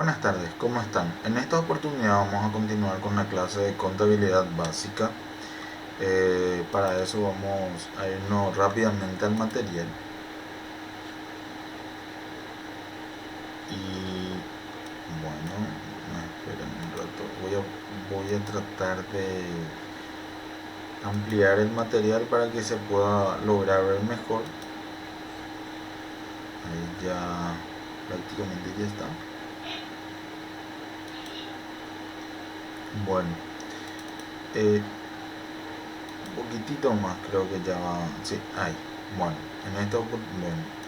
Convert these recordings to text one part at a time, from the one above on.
Buenas tardes, ¿cómo están? En esta oportunidad vamos a continuar con la clase de contabilidad básica. Para eso vamos a irnos rápidamente al material. Y bueno, esperen un rato. Voy a tratar de ampliar el material para que se pueda lograr ver mejor. Ahí ya prácticamente ya está. Bueno, un poquitito más creo que ya va. Sí, ahí. Bueno,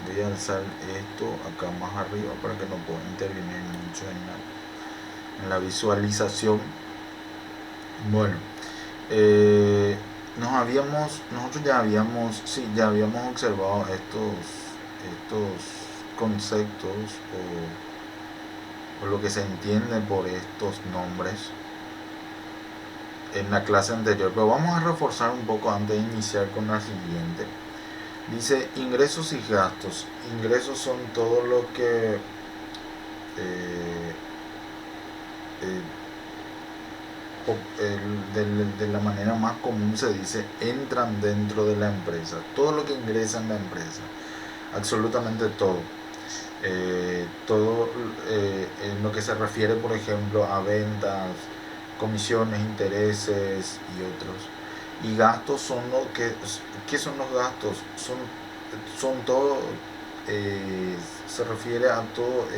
voy a alzar esto acá más arriba para que no pueda intervenir mucho en la visualización. Bueno, eh, nosotros ya habíamos observado estos conceptos o lo que se entiende por estos nombres en la clase anterior, pero vamos a reforzar un poco antes de iniciar con la siguiente. Dice ingresos y gastos. Ingresos son todo lo que de la manera más común se dice entran dentro de la empresa. Todo lo que ingresa en la empresa. Absolutamente todo. Todo en lo que se refiere, por ejemplo, a ventas, comisiones, intereses y otros. Y gastos son lo que... ¿Qué son los gastos? Son todo... se refiere a todo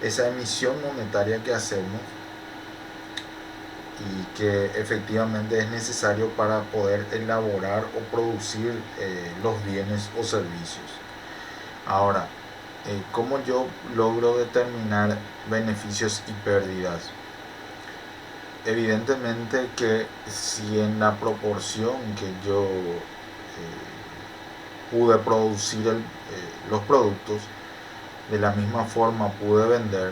esa emisión monetaria que hacemos y que efectivamente es necesario para poder elaborar o producir los bienes o servicios. Ahora, ¿cómo yo logro determinar beneficios y pérdidas? Evidentemente que si en la proporción que yo pude producir los productos, de la misma forma pude vender,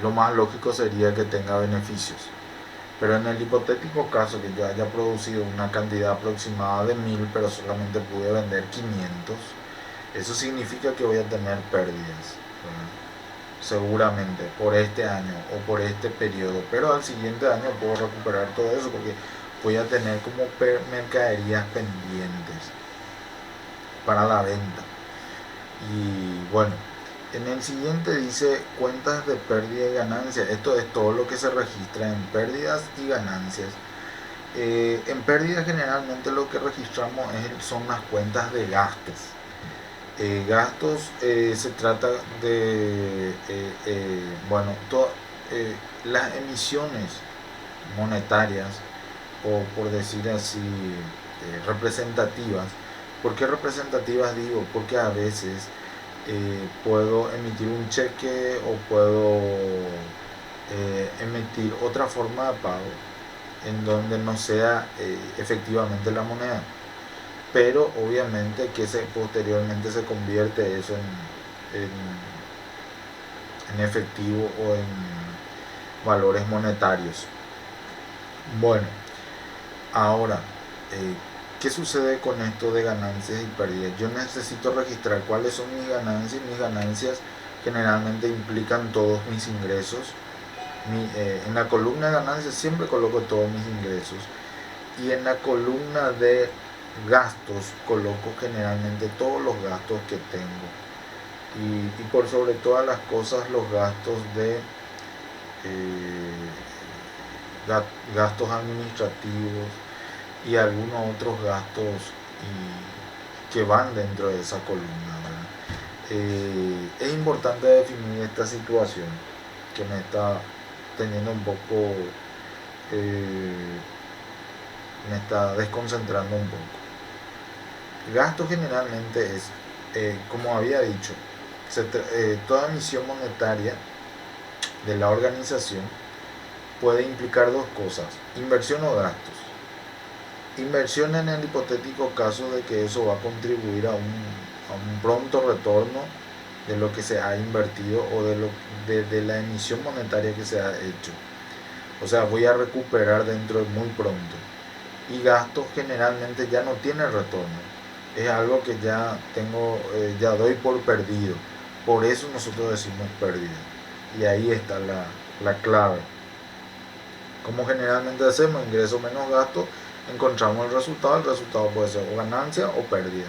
lo más lógico sería que tenga beneficios. Pero en el hipotético caso que yo haya producido una cantidad aproximada de 1000, pero solamente pude vender 500, eso significa que voy a tener pérdidas, ¿verdad? Seguramente por este año o por este periodo, pero al siguiente año puedo recuperar todo eso porque voy a tener como mercaderías pendientes para la venta. Y bueno, en el siguiente dice cuentas de pérdida y ganancias. Esto es todo lo que se registra en pérdidas y ganancias. En pérdidas generalmente lo que registramos son las cuentas de gastos. Gastos se trata de las emisiones monetarias, o por decir así, representativas. ¿Por qué representativas digo? Porque a veces puedo emitir un cheque o puedo emitir otra forma de pago en donde no sea efectivamente la moneda, pero obviamente que posteriormente se convierte eso en efectivo o en valores monetarios. Bueno, ahora, ¿qué sucede con esto de ganancias y pérdidas? Yo necesito registrar cuáles son mis ganancias. Mis ganancias generalmente implican todos mis ingresos. En la columna de ganancias siempre coloco todos mis ingresos, y en la columna de gastos coloco generalmente todos los gastos que tengo, y por sobre todas las cosas los gastos de gastos administrativos y algunos otros gastos que van dentro de esa columna, ¿verdad? Es importante definir esta situación que me está teniendo un poco, me está desconcentrando un poco. Gasto generalmente es, como había dicho, toda emisión monetaria de la organización puede implicar dos cosas: inversión o gastos. Inversión en el hipotético caso de que eso va a contribuir a un pronto retorno de lo que se ha invertido o de la emisión monetaria que se ha hecho. O sea, voy a recuperar dentro de muy pronto. Y gastos generalmente ya no tiene retorno. Es algo que ya doy por perdido. Por eso nosotros decimos pérdida. Y ahí está la clave. Como generalmente hacemos, ingreso menos gasto, encontramos el resultado puede ser o ganancia o pérdida.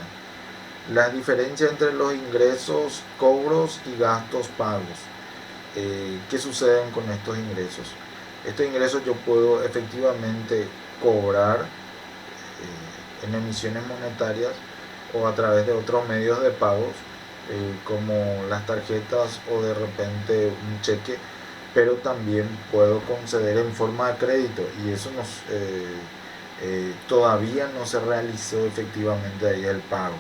Las diferencias entre los ingresos, cobros y gastos pagos. ¿Qué suceden con estos ingresos? Estos ingresos yo puedo efectivamente cobrar en emisiones monetarias o a través de otros medios de pagos, como las tarjetas o de repente un cheque, pero también puedo conceder en forma de crédito, y eso todavía no se realizó efectivamente ahí el pago,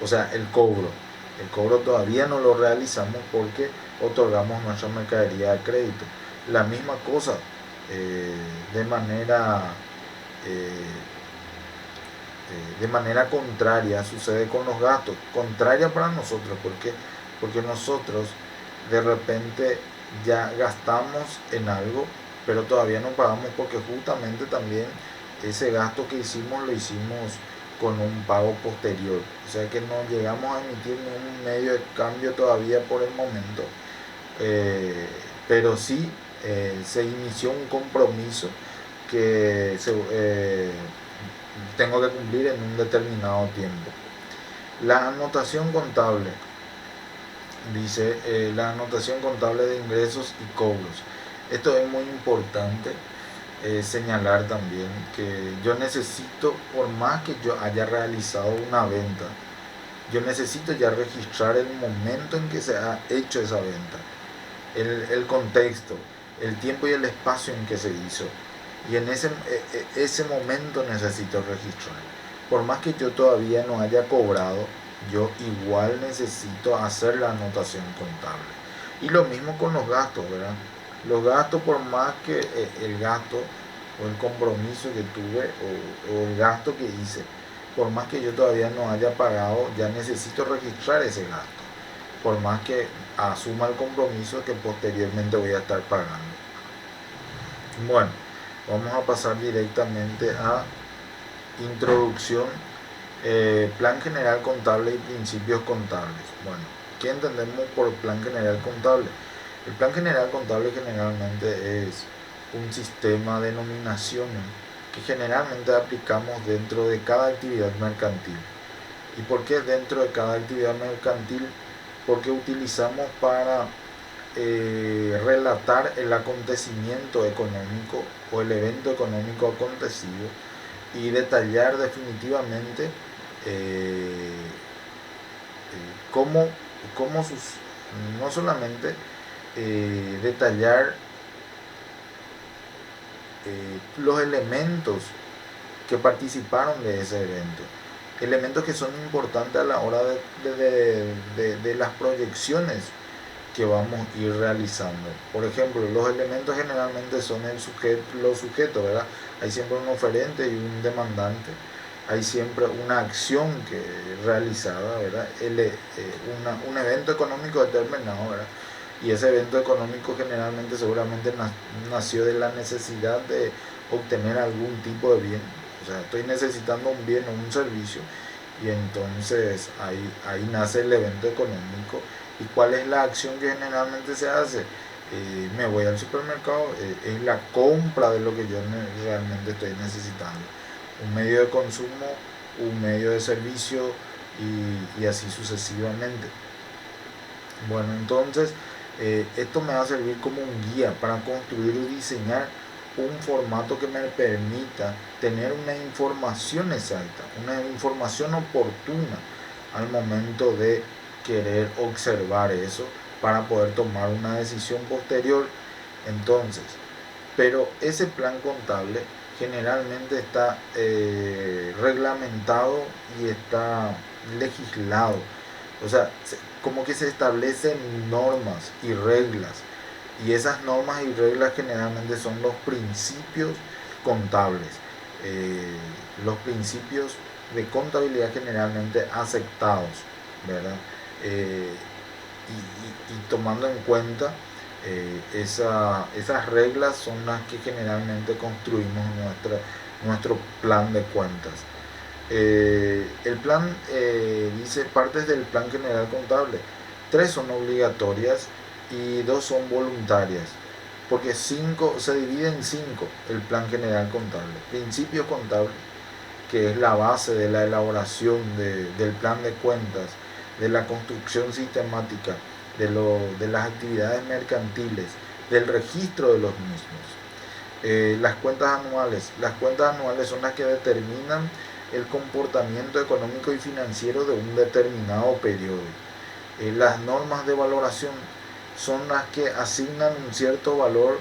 o sea, el cobro todavía no lo realizamos porque otorgamos nuestra mercadería de crédito. La misma cosa, de manera contraria sucede con los gastos, contraria para nosotros, porque nosotros de repente ya gastamos en algo, pero todavía no pagamos, porque justamente también ese gasto que hicimos lo hicimos con un pago posterior, o sea que no llegamos a emitir ningún medio de cambio todavía por el momento, pero sí se inició un compromiso que tengo que cumplir en un determinado tiempo. La anotación contable, dice, la anotación contable de ingresos y cobros. Esto es muy importante señalar también, que yo necesito, por más que yo haya realizado una venta, yo necesito ya registrar el momento en que se ha hecho esa venta, el contexto, el tiempo y el espacio en que se hizo, y en ese momento necesito registrar. Por más que yo todavía no haya cobrado, yo igual necesito hacer la anotación contable. Y lo mismo con los gastos, ¿verdad? Los gastos, por más que el gasto o el compromiso que tuve o el gasto que hice, por más que yo todavía no haya pagado, ya necesito registrar ese gasto, por más que asuma el compromiso que posteriormente voy a estar pagando. Bueno, vamos a pasar directamente a introducción, plan general contable y principios contables. Bueno, ¿qué entendemos por plan general contable? El plan general contable generalmente es un sistema de nominaciones que generalmente aplicamos dentro de cada actividad mercantil. ¿Y por qué dentro de cada actividad mercantil? Porque utilizamos para relatar el acontecimiento económico o el evento económico acontecido, y detallar definitivamente cómo no solamente detallar los elementos que participaron de ese evento, elementos que son importantes a la hora de las proyecciones que vamos a ir realizando. Por ejemplo, los elementos generalmente son los sujetos, ¿verdad? Hay siempre un oferente y un demandante, hay siempre una acción que realizada, ¿verdad? Un evento económico determinado, ¿verdad? Y ese evento económico generalmente seguramente nació de la necesidad de obtener algún tipo de bien, o sea, estoy necesitando un bien o un servicio, y entonces ahí nace el evento económico. ¿Y cuál es la acción que generalmente se hace? Me voy al supermercado, es la compra de lo que yo realmente estoy necesitando, un medio de consumo, un medio de servicio, y así sucesivamente. Bueno, entonces esto me va a servir como un guía para construir y diseñar un formato que me permita tener una información exacta, una información oportuna al momento de querer observar eso para poder tomar una decisión posterior. Entonces, pero ese plan contable generalmente está reglamentado y está legislado, o sea, como que se establecen normas y reglas, y esas normas y reglas generalmente son los principios contables, los principios de contabilidad generalmente aceptados, ¿verdad? Y tomando en cuenta esas reglas son las que generalmente construimos nuestro plan de cuentas. El plan dice partes del plan general contable. 3 son obligatorias y 2 son voluntarias, porque se divide en 5 el plan general contable. Principio contable, que es la base de la elaboración del plan de cuentas, de la construcción sistemática, de las actividades mercantiles, del registro de los mismos. Las cuentas anuales. Las cuentas anuales son las que determinan el comportamiento económico y financiero de un determinado periodo. Las normas de valoración son las que asignan un cierto valor,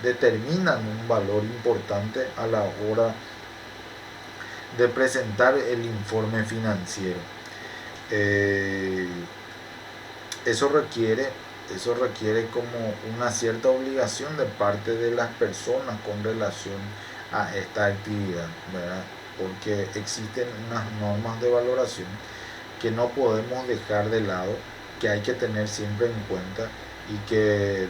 determinan un valor importante a la hora de presentar el informe financiero. Eso requiere como una cierta obligación de parte de las personas con relación a esta actividad, ¿verdad? Porque existen unas normas de valoración que no podemos dejar de lado, que hay que tener siempre en cuenta y que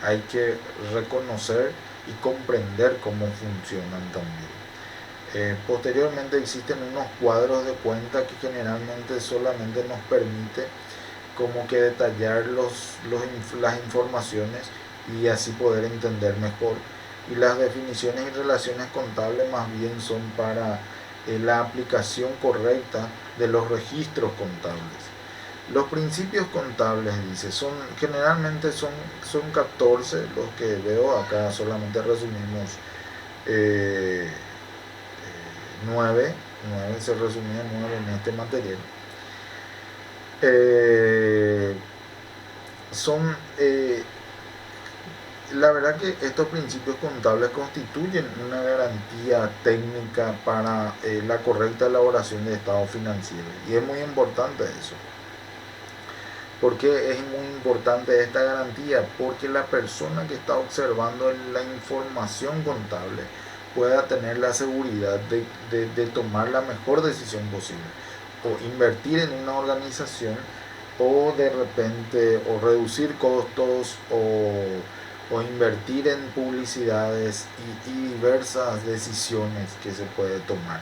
hay que reconocer y comprender cómo funcionan también. Posteriormente existen unos cuadros de cuenta que generalmente solamente nos permite como que detallar las informaciones y así poder entender mejor. Y las definiciones y relaciones contables más bien son para la aplicación correcta de los registros contables. Los principios contables, dice, generalmente son 14 los que veo acá, solamente resumimos 9 se resumían 9 en este material. La verdad que estos principios contables constituyen una garantía técnica para la correcta elaboración de estados financieros, y es muy importante eso. ¿Por qué es muy importante esta garantía? Porque la persona que está observando la información contable pueda tener la seguridad de tomar la mejor decisión posible, o invertir en una organización, o de repente o reducir costos, o invertir en publicidades y diversas decisiones que se puede tomar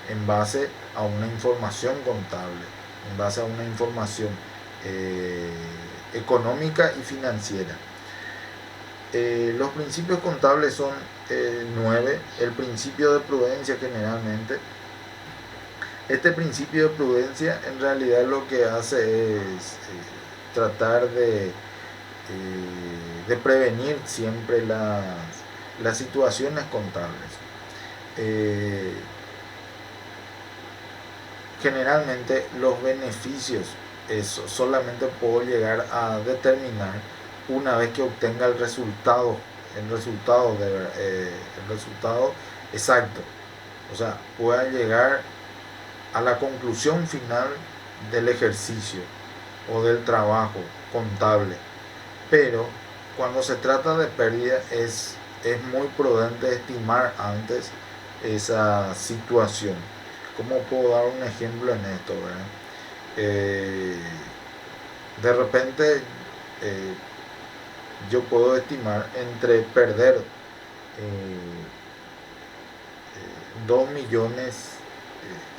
en base a una información contable, en base a una información económica y financiera. Los principios contables son 9. El principio de prudencia, generalmente. Este principio de prudencia en realidad lo que hace es tratar de prevenir siempre las situaciones contables. Generalmente los beneficios solamente puedo llegar a determinar una vez que obtenga el resultado exacto, o sea, pueda llegar a la conclusión final del ejercicio o del trabajo contable. Pero cuando se trata de pérdida es muy prudente estimar antes esa situación. ¿Cómo puedo dar un ejemplo en esto, verdad? De repente yo puedo estimar entre perder 2 millones,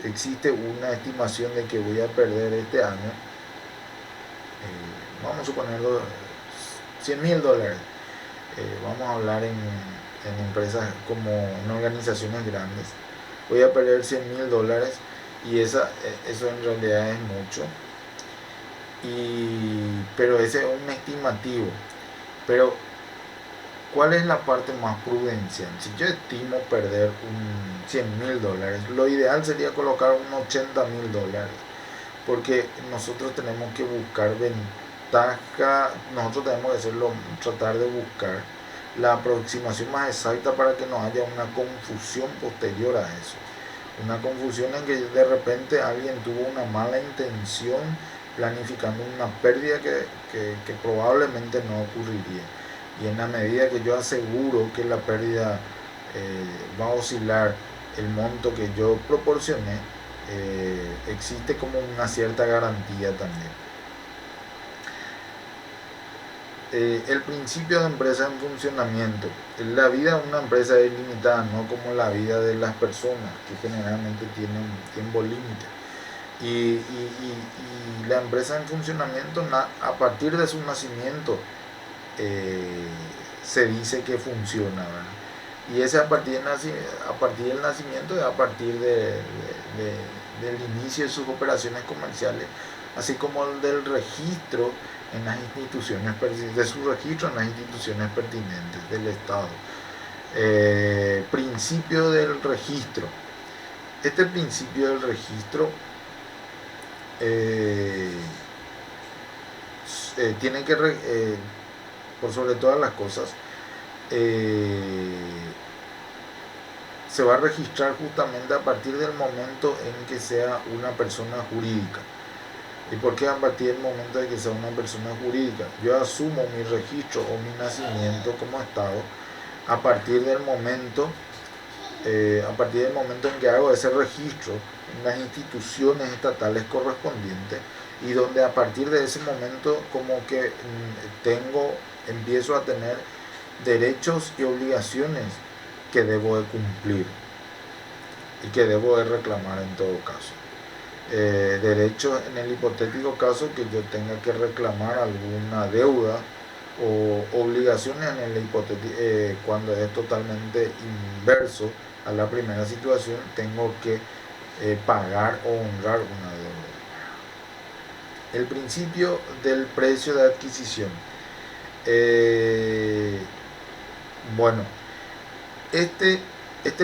existe una estimación de que voy a perder este año, vamos a suponerlo, $100,000. Vamos a hablar en empresas como en organizaciones grandes. Voy a perder $100,000 y eso en realidad es mucho. Pero ese es un estimativo. Pero ¿cuál es la parte más prudencial? Si yo estimo perder $100,000, lo ideal sería colocar $80,000, porque nosotros tenemos que buscar ventaja, nosotros tenemos que tratar de buscar la aproximación más exacta para que no haya una confusión posterior a eso. Una confusión en que de repente alguien tuvo una mala intención planificando una pérdida que probablemente no ocurriría. Y en la medida que yo aseguro que la pérdida va a oscilar el monto que yo proporcioné, existe como una cierta garantía también. El principio de empresa en funcionamiento. La vida de una empresa es limitada, no como la vida de las personas, que generalmente tienen tiempo límite. y la empresa en funcionamiento a partir de su nacimiento se dice que funciona, ¿verdad? Y ese a partir del nacimiento y a partir del inicio de sus operaciones comerciales, así como el del registro en las instituciones, de su registro en las instituciones pertinentes del Estado. Principio del registro. Este principio del registro tiene que, por sobre todas las cosas, se va a registrar justamente a partir del momento en que sea una persona jurídica. ¿Y por qué a partir del momento de que sea una persona jurídica? Yo asumo mi registro o mi nacimiento como Estado a partir del momento en que hago ese registro en las instituciones estatales correspondientes, y donde a partir de ese momento como que empiezo a tener derechos y obligaciones que debo de cumplir y que debo de reclamar en todo caso. Derechos en el hipotético caso que yo tenga que reclamar alguna deuda, o obligaciones en el hipotético cuando es totalmente inverso a la primera situación, tengo que pagar o honrar una deuda. El principio del precio de adquisición. Bueno, este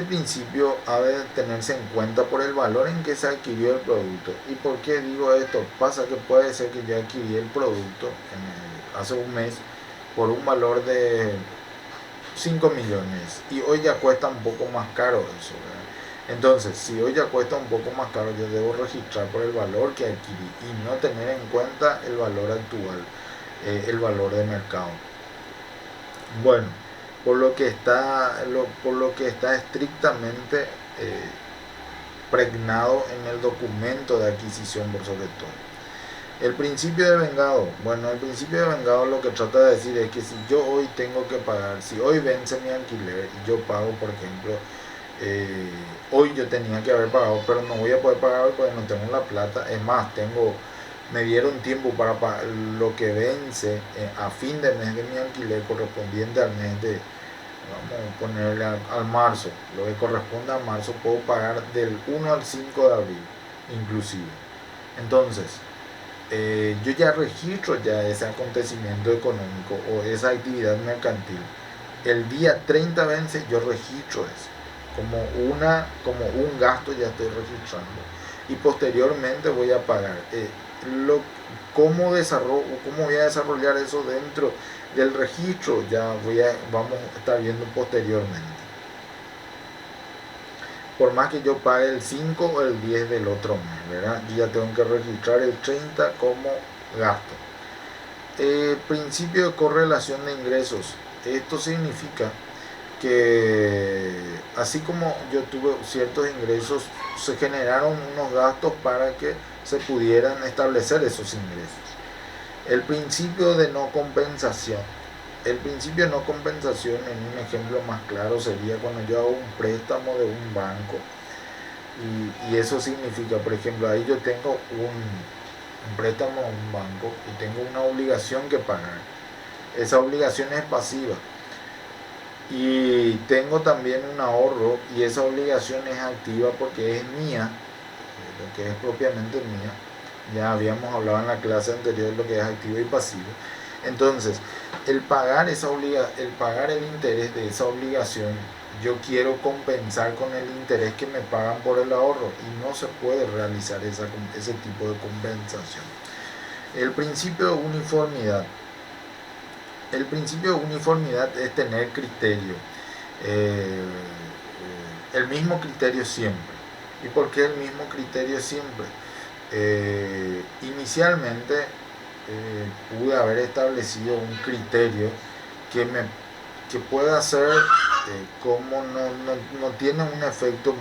principio ha de tenerse en cuenta por el valor en que se adquirió el producto. ¿Y por qué digo esto? Pasa que puede ser que yo adquirí el producto hace un mes por un valor de 5 millones y hoy ya cuesta un poco más caro eso, ¿verdad? Entonces, si hoy ya cuesta un poco más caro, yo debo registrar por el valor que adquirí y no tener en cuenta el valor actual, el valor de mercado. Bueno, por lo que está estrictamente pregnado en el documento de adquisición por sobre todo. El principio de vengado. Bueno, el principio de vengado lo que trata de decir es que si yo hoy tengo que pagar, si hoy vence mi alquiler y yo pago, por ejemplo, hoy yo tenía que haber pagado, pero no voy a poder pagar hoy porque no tengo la plata. Es más, me dieron tiempo para pagar lo que vence a fin de mes de mi alquiler correspondiente al mes de, vamos a ponerle al marzo, lo que corresponde a marzo, puedo pagar del 1 al 5 de abril inclusive. Entonces, yo ya registro ya ese acontecimiento económico o esa actividad mercantil. El día 30 vence, yo registro eso como un gasto, ya estoy registrando, y posteriormente voy a pagar. ¿Cómo voy a desarrollar eso dentro del registro? Vamos a estar viendo posteriormente. Por más que yo pague el 5 o el 10 del otro mes, ¿verdad? Yo ya tengo que registrar el 30 como gasto. Principio de correlación de ingresos. Esto significa que así como yo tuve ciertos ingresos, se generaron unos gastos para que se pudieran establecer esos ingresos. El principio de no compensación. El principio de no compensación, en un ejemplo más claro, sería cuando yo hago un préstamo de un banco y eso significa, por ejemplo, ahí yo tengo un préstamo a un banco y tengo una obligación que pagar. Esa obligación es pasiva. Y tengo también un ahorro y esa obligación es activa porque es mía, lo que es propiamente mía. Ya habíamos hablado en la clase anterior de lo que es activo y pasivo. Entonces, el pagar el interés de esa obligación, yo quiero compensar con el interés que me pagan por el ahorro y no se puede realizar ese tipo de compensación. El principio de uniformidad. El principio de uniformidad es tener criterio, el mismo criterio siempre. ¿Y por qué el mismo criterio siempre? Inicialmente pude haber establecido un criterio que pueda ser como no tiene un efecto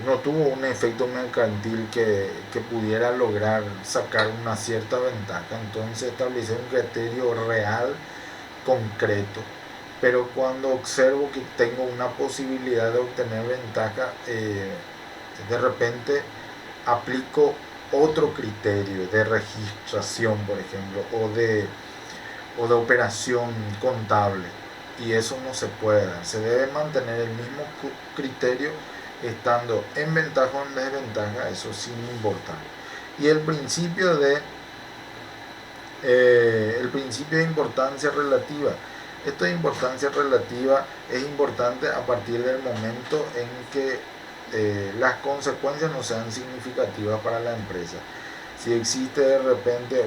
no tuvo un efecto mercantil que pudiera lograr sacar una cierta ventaja. Entonces establecí un criterio real, concreto, pero cuando observo que tengo una posibilidad de obtener ventaja, de repente aplico otro criterio de registración, por ejemplo, o de operación contable, y eso no se puede dar. Se debe mantener el mismo criterio estando en ventaja o en desventaja, eso sin importar. Y el principio de importancia relativa. Esto de importancia relativa es importante a partir del momento en que las consecuencias no sean significativas para la empresa. Si existe de repente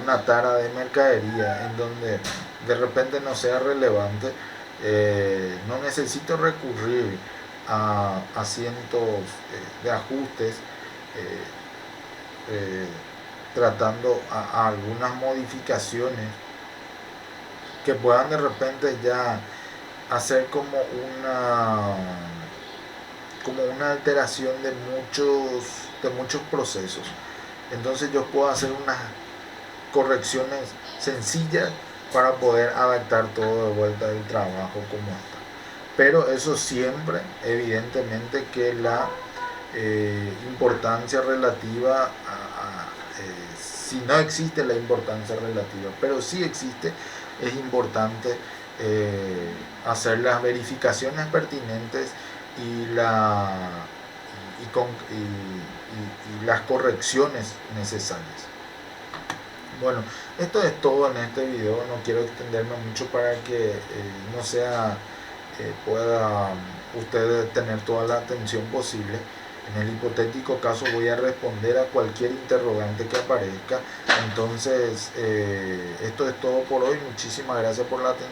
una tara de mercadería en donde de repente no sea relevante, no necesito recurrir a cientos de ajustes, eh, eh, tratando a algunas modificaciones que puedan de repente ya hacer como una alteración de muchos procesos. Entonces yo puedo hacer unas correcciones sencillas para poder adaptar todo de vuelta del trabajo como está. Pero eso siempre, evidentemente, que la importancia relativa si no existe la importancia relativa, pero si existe, es importante hacer las verificaciones pertinentes y las correcciones necesarias. Bueno, esto es todo en este video. No quiero extenderme mucho para que no sea pueda ustedes tener toda la atención posible. En el hipotético caso voy a responder a cualquier interrogante que aparezca. Entonces esto es todo por hoy. Muchísimas gracias por la atención.